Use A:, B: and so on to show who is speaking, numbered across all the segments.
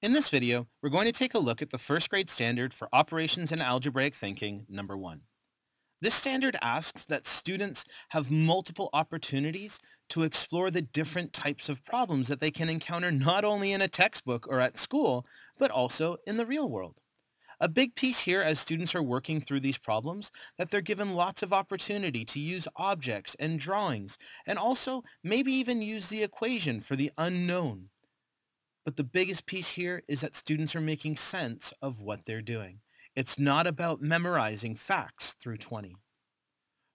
A: In this video, we're going to take a look at the first grade standard for Operations in Algebraic Thinking, number 1. This standard asks that students have multiple opportunities to explore the different types of problems that they can encounter not only in a textbook or at school, but also in the real world. A big piece here as students are working through these problems, that they're given lots of opportunity to use objects and drawings, and also maybe even use the equation for the unknown. But the biggest piece here is that students are making sense of what they're doing. It's not about memorizing facts through 20.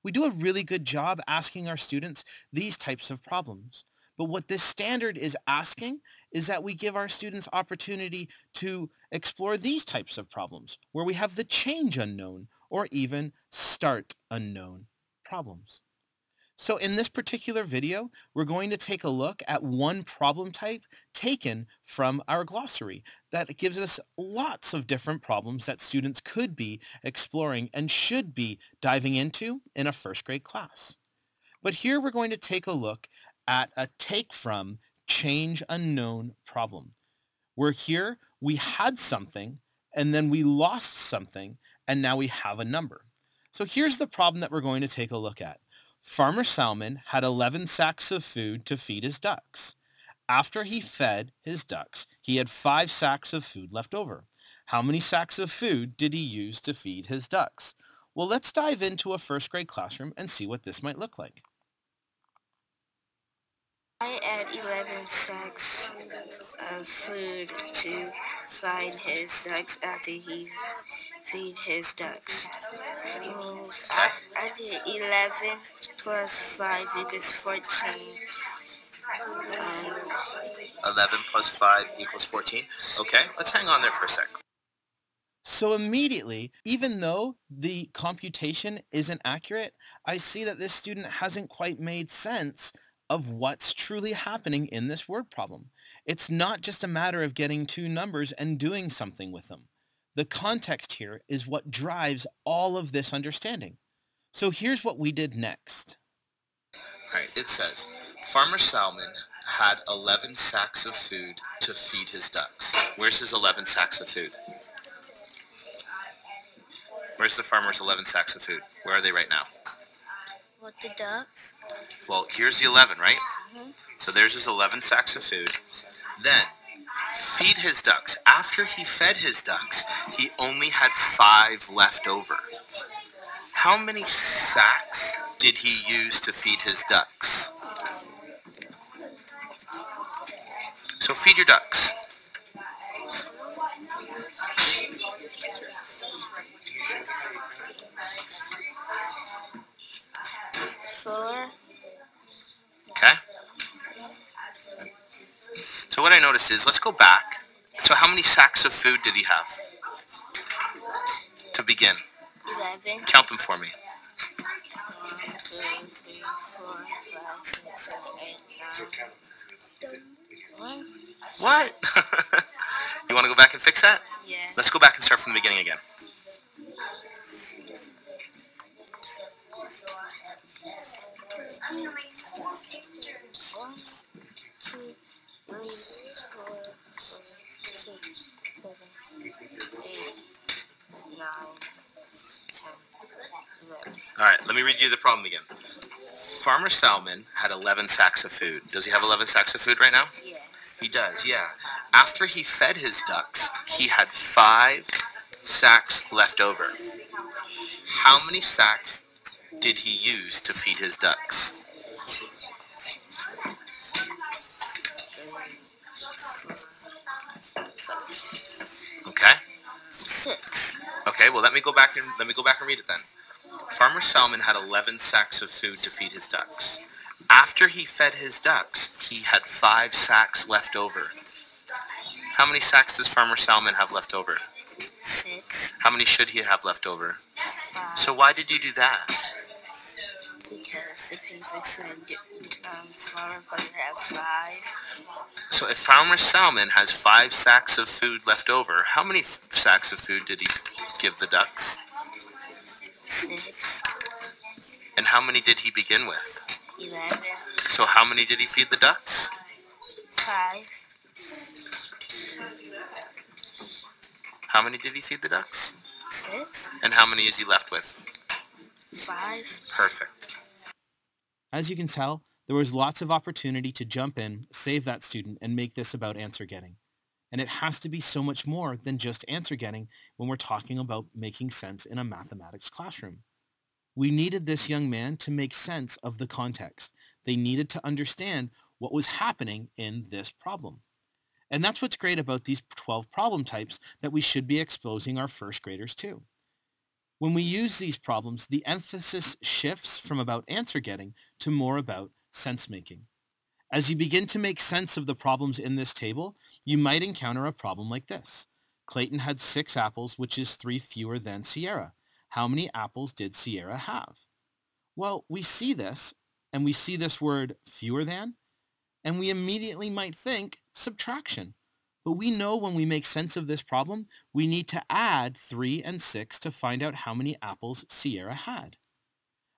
A: We do a really good job asking our students these types of problems. But what this standard is asking is that we give our students opportunity to explore these types of problems, where we have the change unknown or even start unknown problems. So in this particular video, we're going to take a look at one problem type taken from our glossary that gives us lots of different problems that students could be exploring and should be diving into in a first grade class. But here we're going to take a look at a take from change unknown problem, where here we had something and then we lost something and now we have a number. So here's the problem that we're going to take a look at. Farmer Salmon had 11 sacks of food to feed his ducks. After he fed his ducks, he had 5 sacks of food left over. How many sacks of food did he use to feed his ducks? Well, let's dive into a first grade classroom and see what this might look like.
B: I had 11 sacks of food to feed his ducks after he feed his ducks. I did 11 plus 5 equals 14.
C: 11 plus 5 equals 14. Okay, let's hang on there for a sec.
A: So immediately, even though the computation isn't accurate, I see that this student hasn't quite made sense of what's truly happening in this word problem. It's not just a matter of getting two numbers and doing something with them. The context here is what drives all of this understanding. So here's what we did next.
C: All right, it says, Farmer Salmon had 11 sacks of food to feed his ducks. Where's his 11 sacks of food? Where's the farmer's 11 sacks of food? Where are they right now?
B: With the ducks?
C: Well, here's the 11, right? So there's his 11 sacks of food. Then, feed his ducks. After he fed his ducks, he only had 5 left over. How many sacks did he use to feed his ducks? So feed your ducks.
B: Four.
C: Okay. So what I noticed is, let's go back. So how many sacks of food did he have to begin?
B: 11.
C: Count them for me.
B: 1, 2, 3, 4, 5, 6, 7, 8, 9.
C: What? You want to go back and fix that?
B: Yeah.
C: Let's go back and start from the beginning again.
B: One, two, 3, 4, 6, 7, 8, 9, 10, 11.
C: All right, let me read you the problem again. Farmer Salmon had 11 sacks of food. Does he have 11 sacks of food right now?
B: Yes.
C: He does, yeah. After he fed his ducks, he had 5 sacks left over. How many sacks did he use to feed his ducks? Okay.
B: 6.
C: Okay, well let me go back and read it then. Farmer Salmon had 11 sacks of food to feed his ducks. After he fed his ducks, he had 5 sacks left over. How many sacks does Farmer Salmon have left over?
B: 6.
C: How many should he have left over?
B: 5.
C: So why did you do that?
B: Because the paper said farmer going to have 5.
C: So if Farmer Salmon has 5 sacks of food left over, how many sacks of food did he give the ducks?
B: 6.
C: And how many did he begin with?
B: 11.
C: So how many did he feed the ducks?
B: 5.
C: How many did he feed the ducks?
B: 6.
C: And how many is he left with?
B: 5.
C: Perfect.
A: As you can tell, there was lots of opportunity to jump in, save that student, and make this about answer getting. And it has to be so much more than just answer getting when we're talking about making sense in a mathematics classroom. We needed this young man to make sense of the context. They needed to understand what was happening in this problem. And that's what's great about these 12 problem types that we should be exposing our first graders to. When we use these problems, the emphasis shifts from about answer getting to more about sense making. As you begin to make sense of the problems in this table, you might encounter a problem like this. Clayton had 6 apples, which is 3 fewer than Sierra. How many apples did Sierra have? Well, we see this, and we see this word fewer than, and we immediately might think subtraction. But we know when we make sense of this problem, we need to add 3 and 6 to find out how many apples Sierra had.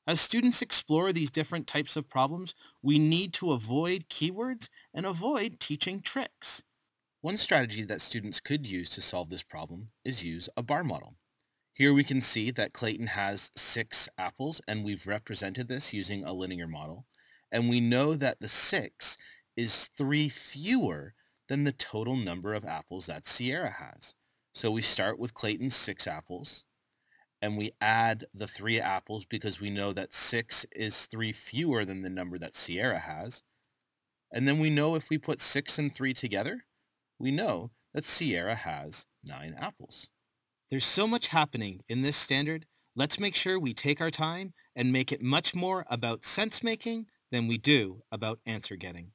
A: As students explore these different types of problems, we need to avoid keywords and avoid teaching tricks. One strategy that students could use to solve this problem is use a bar model. Here we can see that Clayton has 6 apples, and we've represented this using a linear model. And we know that the 6 is 3 fewer than the total number of apples that Sierra has. So we start with Clayton's 6 apples, and we add the 3 apples because we know that 6 is 3 fewer than the number that Sierra has. And then we know if we put 6 and 3 together, we know that Sierra has 9 apples. There's so much happening in this standard. Let's make sure we take our time and make it much more about sense making than we do about answer getting.